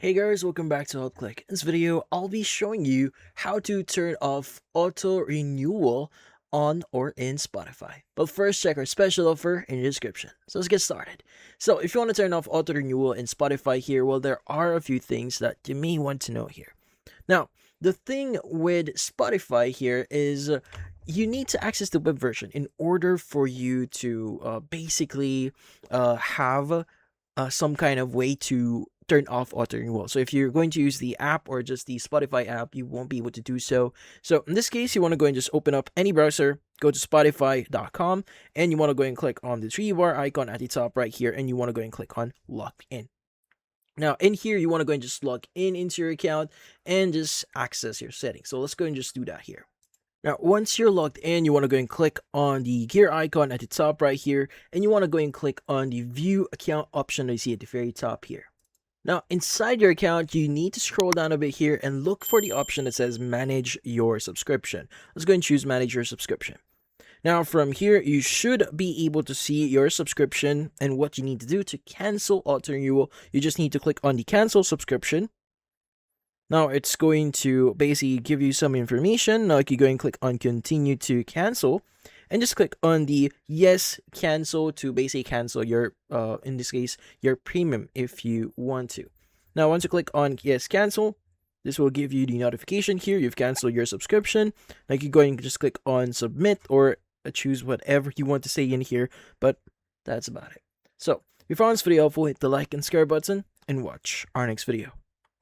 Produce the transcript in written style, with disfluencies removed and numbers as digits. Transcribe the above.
Hey guys, welcome back to HealthClick. In this video, I'll be showing you how to turn off auto renewal on or in Spotify. But first, check our special offer in the description. So let's get started. So if you want to turn off auto renewal in Spotify here, well, there are a few things that you may want to know here. Now, the thing with Spotify here is you need to access the web version in order for you to basically have some kind of way to turn off auto renewal. So if you're going to use the app or just the Spotify app, you won't be able to do so. So in this case, you want to go and just open up any browser, go to spotify.com, and you want to go and click on the three bar icon at the top right here, and you want to go and click on log in. Now in here, you want to go and just log in into your account and just access your settings. So let's go and just do that here. Now, once you're logged in, you want to go and click on the gear icon at the top right here, and you want to go and click on the view account option that you see at the very top here. Now, inside your account, you need to scroll down a bit here and look for the option that says manage your subscription. Let's go and choose manage your subscription. Now, from here, you should be able to see your subscription and what you need to do to cancel auto renewal. You just need to click on the cancel subscription. Now, it's going to basically give you some information. Now, you can go and click on continue to cancel and just click on the yes cancel to basically cancel your in this case your premium if you want to. Now once you click on yes cancel, this will give you the notification here you've canceled your subscription. Now you can go and just click on submit or choose whatever you want to say in here, but that's about it. So if you found this video helpful, hit the like and subscribe button and watch our next video.